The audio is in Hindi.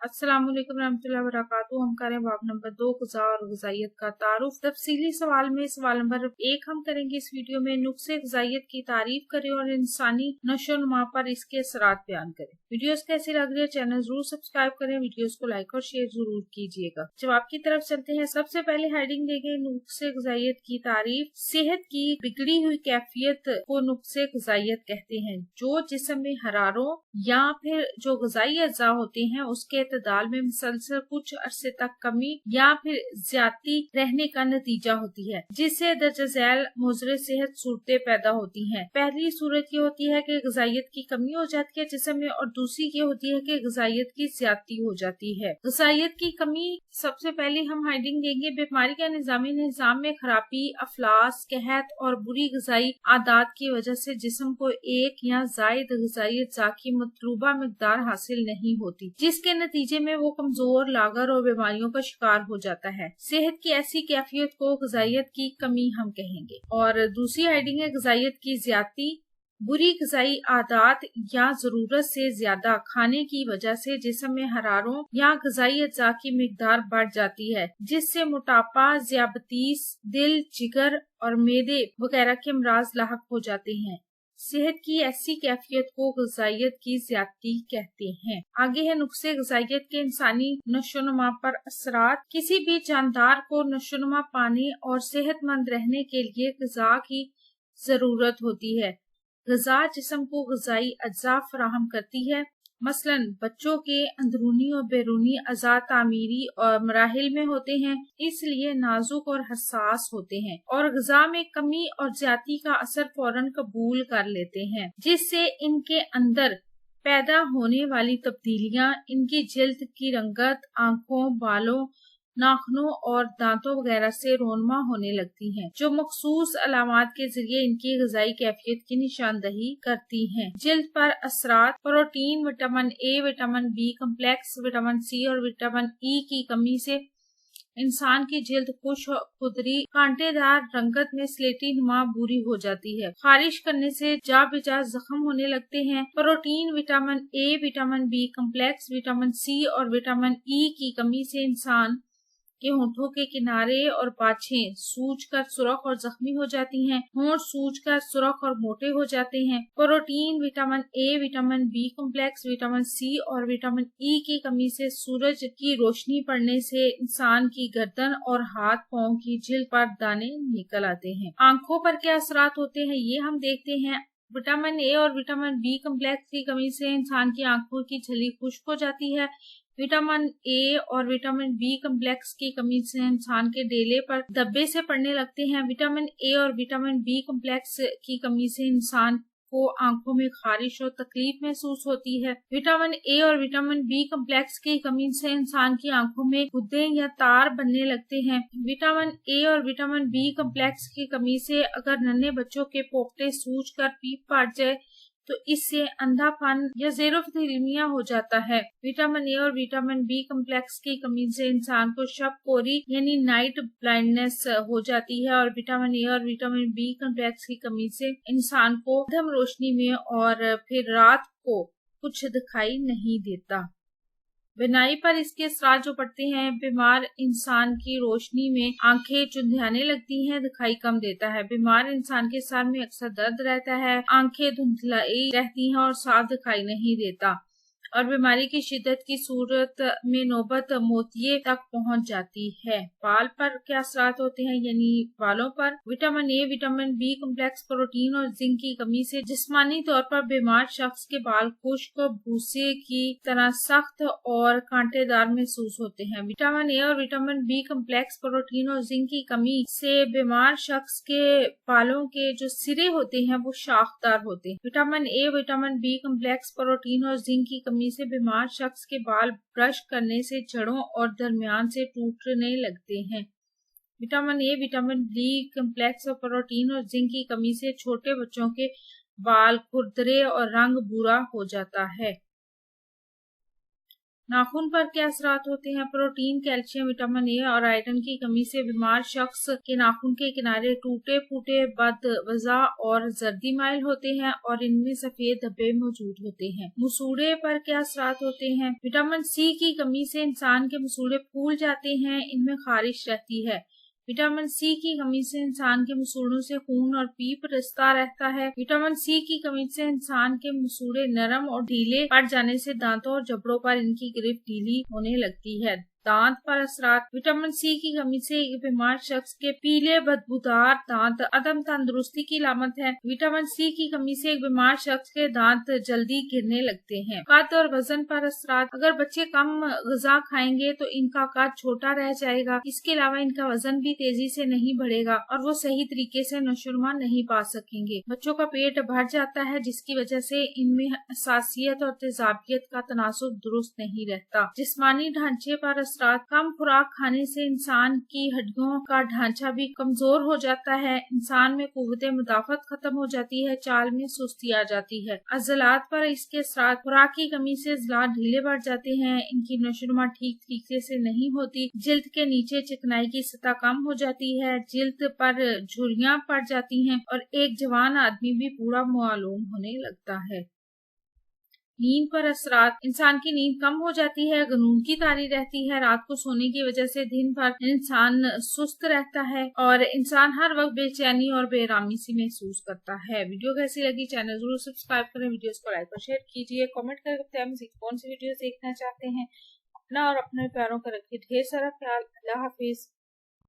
अस्सलाम वालेकुम रहमतुल्लाहि व बरकातुहू। हम करें बाब नंबर 2 ग़िज़ा और ग़िज़ाइयत का तारुफ। तफसीली सवाल में सवाल नंबर 1 हम करेंगे इस वीडियो में नुक्से ग़िज़ाइयत की तारीफ करें और इंसानी नशोनुमा पर इसके असरात बयान करें। वीडियोस कैसी लग रही है चैनल जरूर सब्सक्राइब करें, वीडियोस को लाइक और शेयर जरूर कीजिएगा। जवाब की तरफ चलते हैं। सबसे पहले हेडिंग देंगे नुक्से ग़िज़ाइयत की तारीफ। सेहत की बिगड़ी हुई कैफियत को नुक्से ग़िज़ाइयत कहते हैं, जो जिस्म में हरारों या फिर जो ग़िज़ाई अज़ा होते हैं उसके इत्तदाल में मुसलसल कुछ अरसे तक कमी या फिर ज्यादती रहने का नतीजा होती है, जिससे दर्जा झैल मुज़र सेहत सूरतें पैदा होती हैं। पहली सूरत ये होती है कि ग़िज़ाइयत की कमी हो जाती है जिस्म में, और दूसरी ये होती है कि ग़िज़ाइयत की ज्यादती हो जाती है। ग़िज़ाइयत की कमी सबसे पहले हम हेडिंग देंगे बीमारी का निज़ाम में खराबी, अफलास, कहत और बुरी ग़िज़ाई आदात की वजह से जिस्म को एक या ज़ायद ग़िज़ाई अज़्ज़ा की मतलूबा मिक़दार हासिल नहीं होती, जिसके नतीजे में वो कमजोर, लागर और बीमारियों का शिकार हो जाता है। सेहत की ऐसी कैफियत को ग़िज़ाइयत की कमी हम कहेंगे। और दूसरी हेडिंग है ग़िज़ाइयत की ज्यादती। बुरी ग़िज़ाई आदात या जरूरत से ज्यादा खाने की वजह से जिस्म में हरारों या ग़िज़ाई अज़्ज़ा की मिक़दार बढ़ जाती है, जिससे मोटापा, ज़ियाबतीस, दिल, जिगर और मेदे वगैरह के अमराज लाहक हो जाते हैं। सेहत की ऐसी कैफियत को ग़िज़ाइयत की ज्यादती कहते हैं। आगे है नुक्से ग़िज़ाइयत के इंसानी नशोनुमा पर असरात। किसी भी जानदार को नशोनुमा पाने और सेहतमंद रहने के लिए ग़िज़ा की जरूरत होती है। ग़िज़ा जिस्म को ग़िज़ाई अज्जा फराहम करती है। मसलन बच्चों के अंदरूनी और बैरूनी अज़ा तामीरी और मराहिल में होते हैं, इसलिए नाजुक और हसास होते हैं और ग़िज़ा में कमी और ज्यादती का असर फौरन कबूल कर लेते हैं, जिससे इनके अंदर पैदा होने वाली तब्दीलियां इनकी जिल्द की रंगत, आंखों, बालों, नाखूनों और दांतों वगैरह से रोनमा होने लगती हैं, जो मखसूस अलामात के जरिए इनकी ग़िज़ाई कैफियत की निशानदही करती हैं। जिल्द पर असरात। Protein, vitamin A, vitamin B complex, vitamin C और विटामिन ई की कमी से इंसान की जिल्द खुश्क, खुदरी, कांटेदार रंगत में स्लेटी नुमा बुरी हो जाती है। खारिश करने से जा बेजा जख्म होने लगते हैं। Protein, vitamin A, vitamin B complex, vitamin C और विटामिन ई की कमी से इंसान के होंठों के किनारे और पाछें सूजकर सुरख और जख्मी हो जाती हैं। होंठ सूजकर सुरख और मोटे हो जाते हैं। Protein, vitamin A, vitamin B complex, vitamin C और विटामिन ई की कमी से सूरज की रोशनी पड़ने से इंसान की गर्दन और हाथ पांव की जिल्द पर दाने निकल आते हैं। आंखों पर क्या असरात होते हैं ये हम देखते हैं। विटामिन ए और विटामिन बी कम्प्लेक्स की कमी से इंसान की आंखों की झिल्ली खुश्क हो जाती है। विटामिन ए और विटामिन बी कम्प्लेक्स की कमी से इंसान के डेले पर धब्बे से पड़ने लगते हैं। विटामिन ए और विटामिन बी कम्प्लेक्स की कमी से इंसान को आंखों में खारिश और तकलीफ महसूस होती है। विटामिन ए और विटामिन बी कम्प्लेक्स की कमी से इंसान की आंखों में गुद्दे या तार बनने लगते हैं। विटामिन ए और विटामिन बी कम्प्लेक्स की कमी से अगर नन्हे बच्चों के पोपटे सूज कर पीप फाट जाए तो इससे अंधापन या ज़ेरोफ्थेल्मिया हो जाता है। विटामिन ए और विटामिन बी कम्प्लेक्स की कमी से इंसान को शब कोरी यानी नाइट ब्लाइंडनेस हो जाती है और विटामिन ए और विटामिन बी कम्प्लेक्स की कमी से इंसान को मध्यम रोशनी में और फिर रात को कुछ दिखाई नहीं देता। बिनाई पर इसके असरात जो पड़ते हैं, बीमार इंसान की रोशनी में आंखें चुंधियाने लगती हैं, दिखाई कम देता है। बीमार इंसान के सर में अक्सर दर्द रहता है, आंखें धुंधलाई रहती हैं और साफ दिखाई नहीं देता और बीमारी की शिद्दत की सूरत में नौबत मोतिये तक पहुंच जाती है। बाल पर क्या असरात होते हैं यानी बालों पर। Vitamin A, vitamin B complex, protein और जिंक की कमी से जिस्मानी तौर पर बीमार शख्स के बाल खुश्क, भूसे की तरह सख्त और कांटेदार महसूस होते हैं। विटामिन ए और विटामिन बी कम्प्लेक्स, प्रोटीन और जिंक की कमी से बीमार शख्स के बालों के जो सिरे होते हैं वो शाखदार होते हैं। Vitamin A, vitamin B complex, protein और जिंक की कमी से बीमार शख्स के बाल ब्रश करने से जड़ों और दरमियान से टूटने लगते हैं। Vitamin A, vitamin B complex और प्रोटीन और जिंक की कमी से छोटे बच्चों के बाल खुरदरे और रंग भूरा हो जाता है। नाखून पर क्या असरात होते हैं? प्रोटीन, कैल्शियम, विटामिन ए और आयरन की कमी से बीमार शख्स के नाखून के किनारे टूटे फूटे, बदवजा और जर्दी माइल होते हैं और इनमें सफेद धब्बे मौजूद होते हैं। मसूड़े पर क्या असरात होते हैं? विटामिन सी की कमी से इंसान के मसूड़े फूल जाते हैं, इनमें खारिश रहती है। विटामिन सी की कमी से इंसान के मसूड़ों से खून और पीप रिश्ता रहता है। विटामिन सी की कमी से इंसान के मसूड़े नरम और ढीले पड़ जाने से दांतों और जबड़ों पर इनकी गिरफ्त ढीली होने लगती है। दांत पर असरात। विटामिन सी की कमी से एक बीमार शख्स के पीले बदबूदार दांत अदम तंदुरुस्ती की अलामत है। विटामिन सी की कमी से एक बीमार शख्स के दांत जल्दी गिरने लगते हैं। कद और वजन पर असरात। अगर बच्चे कम गजा खाएंगे तो इनका कद छोटा रह जाएगा। इसके अलावा इनका वजन भी तेजी से नहीं बढ़ेगा और वो सही तरीके से नशोनुमा नहीं पा सकेंगे। बच्चों का पेट भर जाता है, जिसकी वजह से इनमें हसासियत और तेजाबियत का तनासुब दुरुस्त नहीं रहता। जिस्मानी ढांचे पर असरात। कम खुराक खाने से इंसान की हड्डियों का ढांचा भी कमजोर हो जाता है। इंसान में कुव्वत मुदाफत खत्म हो जाती है, चाल में सुस्ती आ जाती है। अज़लात पर इसके असरात। खुराक की कमी से अज़लात ढीले पड़ जाते हैं, इनकी नशोनुमा ठीक तरीके से नहीं होती। जिल्द के नीचे चिकनाई की सतह कम हो जाती है, जिल्द पर झुर्रियां पड़ जाती हैं और एक जवान आदमी भी पूरा मालूम होने लगता है। नींद पर असरात। इंसान की नींद कम हो जाती है, गनून की तारी रहती है। रात को सोने की वजह से दिन भर इंसान सुस्त रहता है और इंसान हर वक्त बेचैनी और बेरामी सी महसूस करता है। वीडियो कैसी लगी? चैनल जरूर सब्सक्राइब करें, वीडियोस को लाइक और शेयर कीजिए। कमेंट करके बताएं कौन सी वीडियो देखना चाहते हैं। अपना और अपने प्यारों का रखिए ढेर सारा ख्याल। अल्लाह हाफिज।